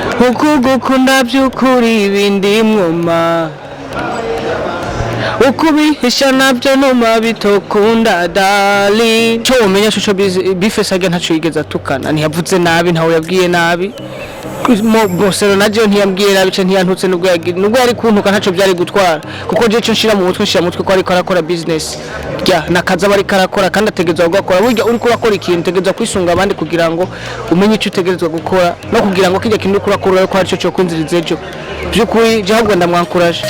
ukugukunda by'ukuri ibindi mwuma ukubihisha nabyo numa bitokunda dali cyo umenya shusho bifesa aga ntaco yigeza tukana ntiyavuze nabi ntawe yabwiye nabi Bosero naje ntiyambwiye nabi cyo ntiyantutse nubwo yari kuntuka ntaco byari gutwara kuko je cyo nshira mu mutwe ko ariko arakora business rya nakaza bari karakora kandi ategezwa gukora burya uri kurakora ikintu tegezwa kwisunga abandi kugira ngo umenye icyo utegezwa gukora no kugira ngo kijya kintu kurakora ko ari cyo kwinziriza ejo byukuri je ahubwo ndamwankuraje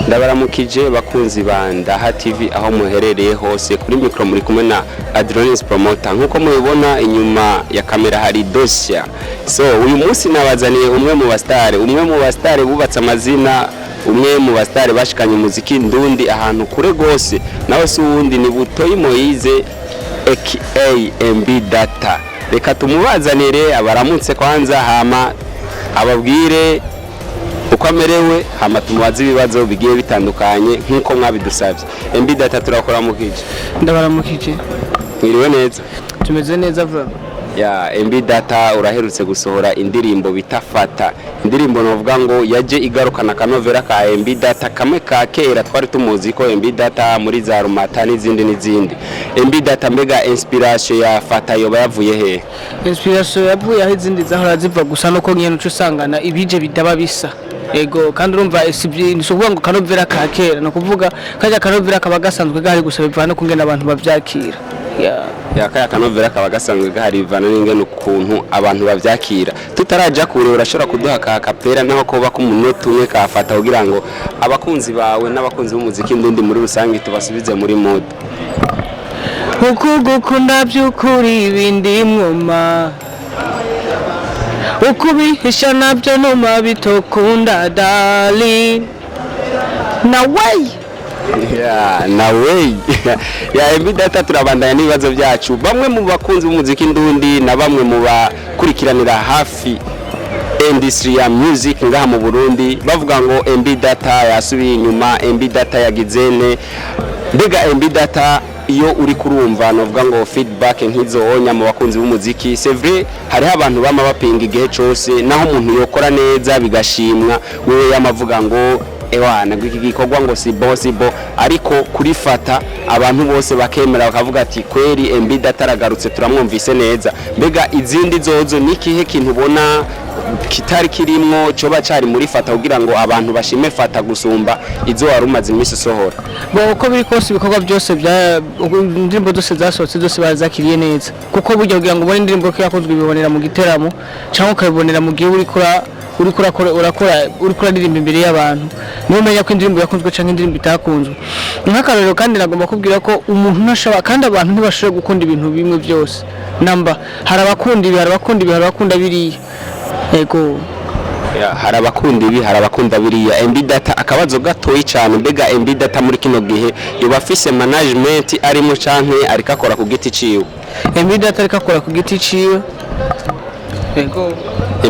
ndabaramukije bakunzi banda ha TV aho muherereye hose kuri micro muri kumwe na Adronis Promoter nkuko mubibona inyuma ya kamera hari Dosia. So uyu munsi nabazaniye umwe mu bastare bubatse amazina, umwe mu bastare bashikanye muziki ndundi ahantu kure gose nawe si uwundi ni Butoyi Moise aka MB Data. Reka tumubazanire abaramutse kwanza hama ababwire uko amerewe hama tumubaze ibibazo bigiye bitandukanye nkuko mwabidusabye. MB Data turakora mukije. Ndabaramukije. Mwiriwe neza. Tumeze neza vuba. Ya MB Data uraherutse gusohora indirimbo bitafata. Indirimbo novuga ngo yaje igarukana kanovera ka MB Data kamwe ka kera twari tumuzi ko MB Data muri za Rumata n'izindi. MB Data mbega inspiration ya fata yoba yavuye he? Inspiration yavuye aho izindi zahora ziva gusa no ko nyene usangana ibije bidaba bisa. Ego kandi urumva nisuvuga ngo kanovera ka kera no kuvuga kaja kanovera kaba gasanzwe gahari gusa bivana kungena abantu bavyakira. Ya kaya kanovera kaba gasanzwe gahari bivana n'ingene ukuntu abantu bavyakira. Tutaraja kure urashobora kuduha ka kapera naho ko bako umunota umwe kafata kugira ngo abakunzi bawe n'abakunzi b'umuziki ndundi muri rusange tubasubize muri mode. Ukugukunda by'ukuri ibindi mwuma ukubihisha nabyo numa bitokunda dali nawe ya MB Data turabandanya n'ibibazo byacu. Bamwe mu bakunzi b'umuziki ndundi na bamwe mu bakurikiranira hafi industry ya music ngaha mu Burundi bavuga ngo MB Data yasubiye inyuma, MB Data yagizene. Mbega MB Data iyo uri kurumva novuga ngo feedback nkizo onya mu bakunzi b'umuziki c'est vrai hari abantu bama bapinga igihe cyose naho umuntu yokora neza bigashimwa wewe yamavuga ngo ewana gwiki gikorwa ngo si bo ariko kurifata abantu bose bakemera bakavuga ati kweri MB Data aragarutse turamwumvise neza. Mbega izindi zozo nikihe kintu ubona kitari kirimwo coba cari muri fata kugira ngo abantu bashime fata gusumba izo warumaze imisi sohora? Bo uko biri kose ibikorwa byose bya indirimbo zose zasohotse zose bazakiriye neza kuko buryo kugira ngo ubone indirimbo ko yakozwe bibonera mu giteramo cyangwa ukabibonera mu gihe uri kuririmba imbere y'abantu niyo umenya ko indirimbo yakunzwe cyangwa indirimbo itakunzwe. Nk'akarero kandi nagomba kubwira ko umuntu ntashobora kandi abantu ntibashobora gukunda ibintu bimwe byose namba hari abakunda ibi hari abakunda biriya. Ego hari abakunda ibi hari abakunda biriya. MB Data akabazo gatoyi cyane mbega MB Data muri kino gihe yoba afise management arimo canke ariko akora ku giti ciwe? MB Data ariko akora ku giti ciwe. Ego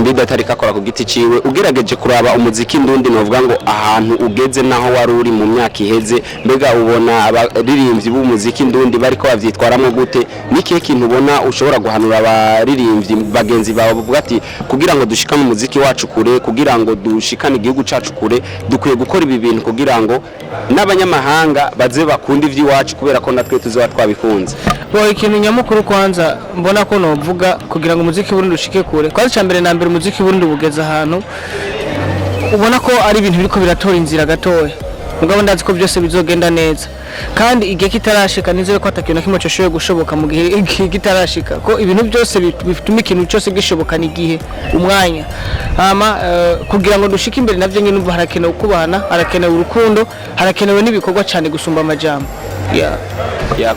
MB Data ariko akora ku giti ciwe. Ugerageje kuraba umuziki ndundi novuga ngo ahantu ugeze naho wari uri mu myaka iheze mbega ubona abaririmbyi b'umuziki ndundi bariko bavyitwaramo gute? Nikihe kintu ubona ushobora guhanura abaririmbyi bagenzi bawe bavuga ati kugira ngo dushikane umuziki wacu kure, kugira ngo dushikane igihugu cacu kure dukwiye gukora ibi bintu kugira ngo n'abanyamahanga baze bakunda ivy'iwacu kubera ko natwe tuzoba twabikunze? Bo ikintu nyamukuru kwanza mbona ko novuga kugira ngo umuziki Burundi ushike kure kwanza cyambere na mbere umuziki Burundi bugeze ahantu ubona ko ari ibintu biriko biratora inzira gatoya mugabo ndazi ko byose bizogenda neza kandi igihe kitarashika nizere ko atakintu kimwe cyoshoye gushoboka mu gihe kitarashika ko ibintu byose bituma ikintu cyose gishoboka n'igihe umwanya hama kugira ngo dushike imbere navyo nyine umva harakenewe kubana harakenewe urukundo harakenewe n'ibikorwa cyane gusumba amajambo.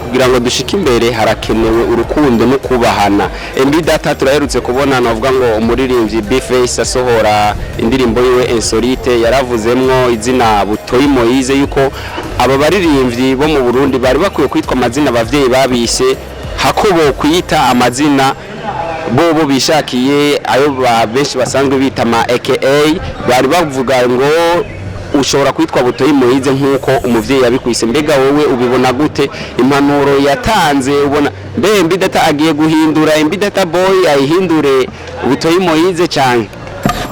Kugira ngo dushike imbere harakenewe urukundo no kubahana. MB Data turaherutse kubona navuga ngo umuririmbyi B-Face asohora indirimbo yiwe Insolite yaravuzemwo izina Butoyi Moise yuko aba baririmbyi bo mu Burundi bari bakwiye kwitwa amazina abavyeyi babise hakobo kuyita amazina bobo bishakiye ayo benshi basanzwe bita ma AKA bari bavuga ngo ushobora kwitwa Butoyi Moise nk'uko umuvyeyi yabikwise, mbega wowe ubibona gute impanuro yatanze? Ubona mbe MB Data agiye guhindura MB Data boy ayihindure Butoyi Moise cyane?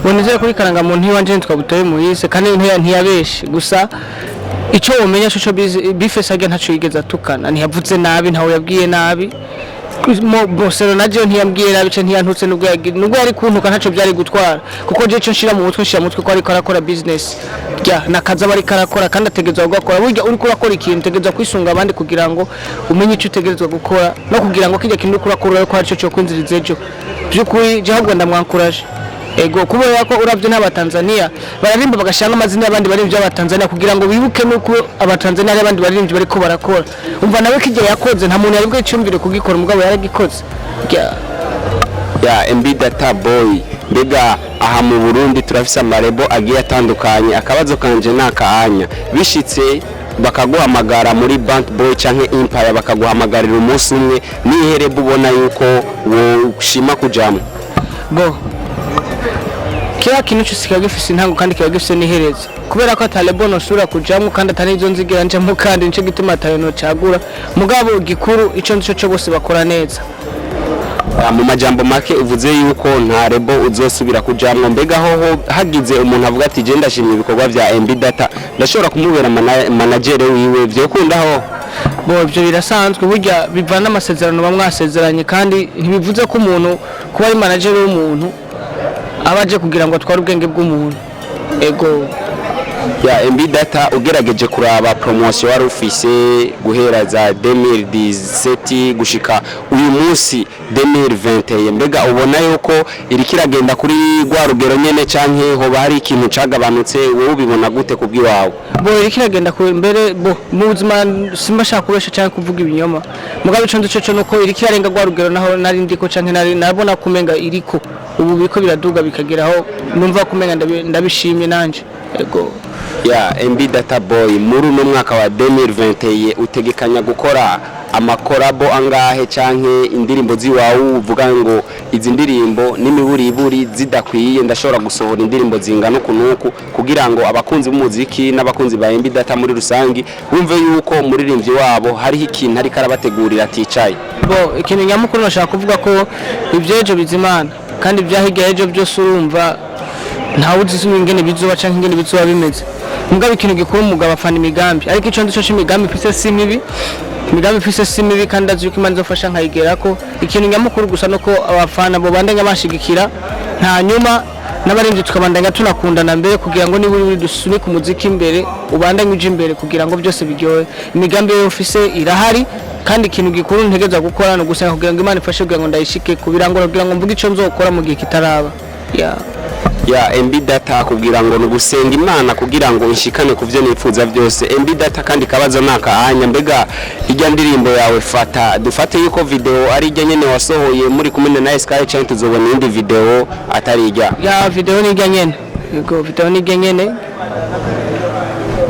Boneze kuri karanga muntu iwanje nitwa Butoyi Moise kandi ntiyabeshe, gusa icyo umenya shusho bifesage ntaco yigeza tukana, ntiyavuze nabi, ntawe yabwiye nabi. Bosero naje ntiyambwiye nabi cyo ntiyantutse nubwo yari kuntuka ntaco byari gutwara, kuko je cyo nshira mu mutwe ko ariko arakora business ya nakaza bari karakora kandi ategezwa gukora. Burya uri kurakora ikintu tegezwa kwisunga abandi kugira ngo umenye icyo utegezwa gukora no kugira ngo kijya kintu kurakora ko aricyo cyo kwinziriza ejo. Byukuri je ahubwo ndamwankuraje ego kubera ko uravye n'abatanzania bararimba bagashanga amazina y'abandi barivyo abatanzania kugira ngo bibuke nuko abatanzania ari abandi barivyo bariko barakora. Umva nawe kijya yakoze nta muntu yaribwo icyumvire kugikora, mugabo yaragikoze ya MB Data boy. Mbega aha mu Burundi turafise amarebo agiye atandukanye, akabazo kanje nakaanya bishitse bakaguhamagara muri Band Boy canke Empire bakaguhamagarira umunsi umwe, niherebo ubona yuko wo ushima kujamwe? Bo kila kintu cyose kigifise intango kandi kigifise n'iherezo, kubera ko atalebo no sura kujamwe kandi atanizo nzigira njamo kandi nico gituma atayino cagura, mugabo gikuru ico ndico cyo bose bakora neza. Mu majambo make uvuze yuko nta rebo uzosubira kujamwe, mbega hoho hagize umuntu avuga ati je ndashimye ibikorwa vya MB Data ndashobora kumubera manager wiwe, byo kundaho? Bo ibyo birasanzwe, burya bivana amasezerano bamwasezeranye, kandi ntibivuze ko umuntu kuba ari manager w'umuntu abaje kugira ngo atware ubwenge bw'umuntu ego. Ya MB Data ugerageje kuraba promotion wari ufise guhera za 2017 gushika uyu munsi 2021, mbega ubona yuko iri kiragenda kuri gwa rugero nyene canke hoba hari ikintu cagabanutse? Wowe ubibona gute kubwiwawe? Bo iri kiragenda ku mbere, bo mu buzima simbashaka kubesha canke kuvuga ibinyoma, mugabo ico ndico nuko iri kirarenga gwa rugero naho nari ndiko canke nari nabona kumenga iriko ubu biko biraduga bikageraho numva kumenga ndabishimye nanje ego. Ya MB Data boy muri no mwaka wa 2021 utegekanya gukora amakorabo angahe canke indirimbo ziwawe uvuga ngo izi ndirimbo n'imiburiburi zidakwiye ndashobora gusohora indirimbo zingana kunuku kugira ngo abakunzi b'umuziki n'abakunzi ba MB Data muri rusangi bumve yuko muririmbyi wabo hari ikintu ari karabategurira aticaye? Bo ikintu nyamukuru nashaka kuvuga ko ivyejo bizimana kandi byahigaye ejo byose urumva ntawe uzi ingene bizoba canke ingene bizoba bimeze, mugabo ikintu gikuru umugabo afana imigambi, ariko ico ndico c'imigambi ifise si mibi, imigambi ifise si mibi kandi azuko Imana izofasha nkayigerako. Ikintu nyamukuru gusa nuko abafana bo bandanya bashigikira, nta nyuma n'abarinzi tukabandanya tunakundana mbere kugira ngo niba uri dusunike umuziki imbere ubandanye uje imbere kugira ngo byose biryohe. Imigambi yo ufise irahari kandi ikintu gikuru ntegeza gukora no gusenga kugira ngo Imana ifashe kugira ngo ndayishike kubirangora kugira ngo mvuge ico nzokora mu gihe kitaraba. Ya MB Data kugira ngo nugusenga Imana kugira ngo inshikane kuvyo nifuza byose. MB Data kandi kabazo nakaanya, mbega ijya ndirimbo yawe fata dufate yuko video ari ijya nyene wasohoye muri kumene na Sky Chain tuzobona indi video atari ijya? Ya video ni ijya nyene yego, video ni ijya nyene,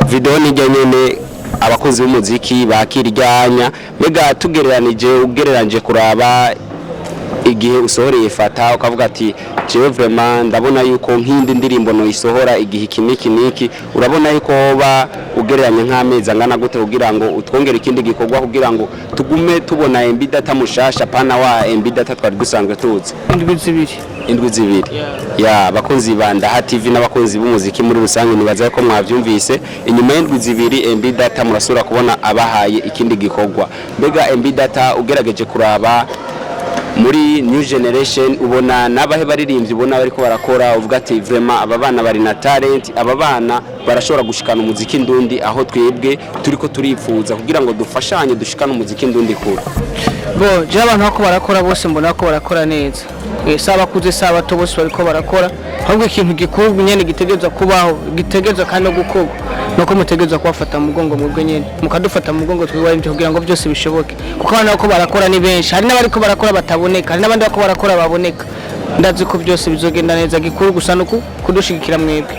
video ni ijya nyene abakozi b'umuziki bakiryanya. Mbega ugereranje kuraba igihe usohoreye fata ukavuga ati jewe vraiment ndabona yuko nk'indi ndirimbo no isohora igihe kiniki, urabona yuko ba ugereranya nk'amezi angana gute kugira ngo utwongere ikindi gikorwa kugira ngo tugume tubona MB Data mushasha pana wa MB Data twari dusanzwe tuzi? Indwi zibiri ya bakunzi banda ha TV n'abakunzi b'umuziki muri rusange nibaza ko mwavyumvise, inyuma y'indwi zibiri MB Data murasura kubona abahaye ikindi gikorwa. Mbega MB Data ugerageje kuraba muri new generation ubona nabahe baririmbyi ubona bariko barakora uvuga ati vraiment aba bana bari na talent, aba bana barashobora gushikana umuziki ndundi aho twebwe turiko turifuza kugira ngo dufashanye dushikana umuziki ndundi kure? Bo je abantu bako barakora bose mbona ko barakora neza, saba kuze saba to bose bariko barakora, ahubwo ikintu gikuru nyene gitegezwa kubaho gitegezwa kandi gukorwa nuko mutegezwa kubafata mu mugongo mwebwe nyene mukadufata mu mugongo twiwarinde kugira ngo byose bishoboke, kuko abantu bako barakora ni benshi, hari n'abariko barakora bataboneka, hari n'abandi bako barakora baboneka. Ndazi ko byose bizogenda neza, gikuru gusa nuko kudushigikira mwebwe.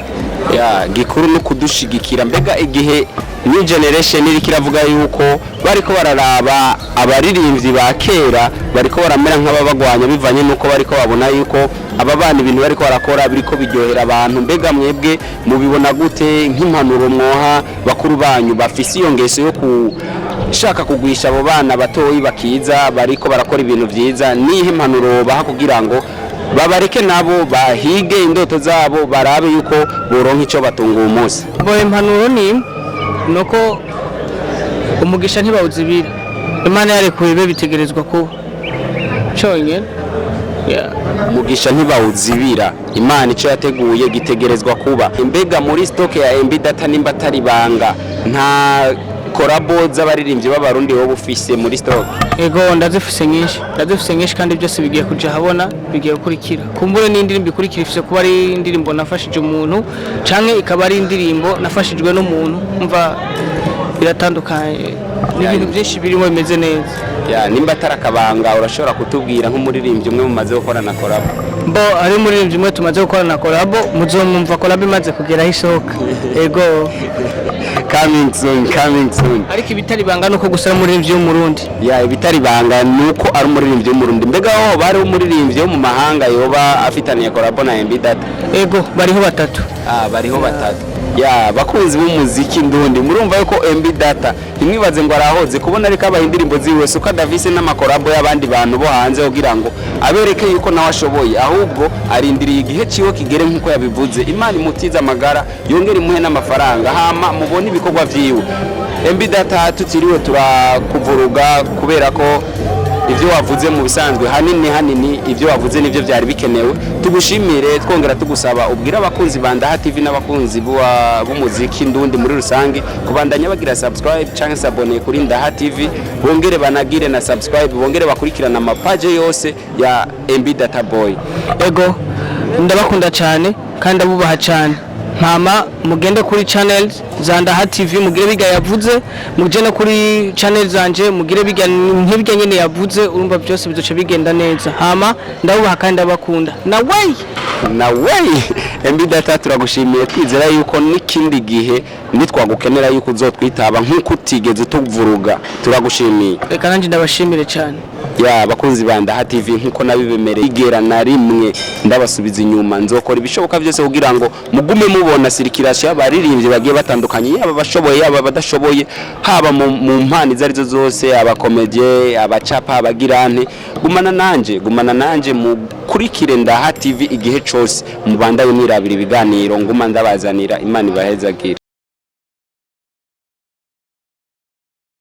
ya gikuru no kudushigikira mbega igihe new generation iri kiravuga yuko bariko bararaba abaririmbyi ba kera bariko baramera nk'ababagwanya bivanye nuko bariko babona yuko aba bana ibintu bariko barakora biriko biryohera abantu mbega mwebwe mubibona gute nk'impanuro mwoha bakuru banyu bafise iyo ngeso yo kushaka kugwisha abo bana batoyi bakiza bariko barakora ibintu vyiza nihe impanuro baha kugira ngo babareke nabo bahige indoto zabo barabe yuko boronka ico batunga uwo munsi bo impanuro ni nuko umugisha ntibawuzibira Imana yarekuye be bitegerezwa kuba cyonyine umugisha ntibawuzibira Imana ico yateguye gitegerezwa kuba mbega muri stock ya MB Data nimba atari banga nta korabo z'abaririmbyi b'abarundi wowe ufise muri stock ego ndazifise nyinshi kandi byose bigiye kuja habona bigiye gukurikira kumbure n'indirimbo ikurikira ifise kuba ari indirimbo nafashije umuntu canke ikaba ari indirimbo nafashijwe n'umuntu umva biratandukanye n'ibintu byinshi birimo bimeze neza ya nimba atarakabanga urashobora kutubwira nk'umuririmbyi umwe mumaze gukorana korabo bo ari umuririmbyi umwe tumaze gukorana korabo muzomwumva korabo imaze kugeraho isohoka ego coming soon ariko ibitari banga nuko gusa umuririmbyi w'umurundi ya ibitari banga nuko ari umuririmbyi w'umurundi mbega aho bari umuririmbyi wo mu mahanga yoba afitaniye korabo na MB Data ego bariho batatu bariho batatu ya bakunzi b'umuziki ndundi murumva yuko MB Data ntimwibaze ngo arahoze kubona ariko abaha indirimbo ziwe suka Davise n'amakorabo y'abandi bantu bo hanze kugira ngo abereke yuko nawe ashoboye ahubwo arindiriye igihe ciwe kigere nk'uko yabivuze Imana imutiza amagara yongera imuhe n'amafaranga hama mubone ibikorwa vyiwe MB Data tutiriwe turakuvuruga kubera ko ivyo wavuze mu bisanzwe hanini ivyo wavuze nivyo byari bikenewe tugushimire twongera tugusaba ubwira abakunzi ba Ndaha TV n'abakunzi b'umuziki ndundi muri rusange kubandanya bagira subscribe canke s'abonner kuri Ndaha TV bongere banagire na subscribe bongere bakurikirana amapage yose ya MB Data Boy ego ndabakunda cyane kandi abubaha cyane ntama mugende kuri channel za Ndaha TV mugire biga yavuze muje no kuri channel zanje mugire biga nk'ibyo nyene yavuze urumva byose bizoce bigenda neza hama ndabubaha kandi abakunda na way MB Data turagushimiye twizera yuko n'ikindi gihe nitwagukenera yuko uzotwitaba nk'uko utigeze tuvuruga turagushimiye reka nanjye ndabashimire cyane ya bakunzi ba Ndaha TV nkuko nabibemereye igera na rimwe ndabasubiza inyuma nzokora ibishoboka byose kugira ngo mugume mubona sirikirasha baririmbye bagiye batandukanye yaba bashoboye yaba badashoboye haba mu mpani zarizo zose abakomedie abacapa abagirante gumana nanje mukurikire Ndaha TV igihe cyose mubandanye mwirabira ibiganiro nguma ndabazanira Imana ibahezagire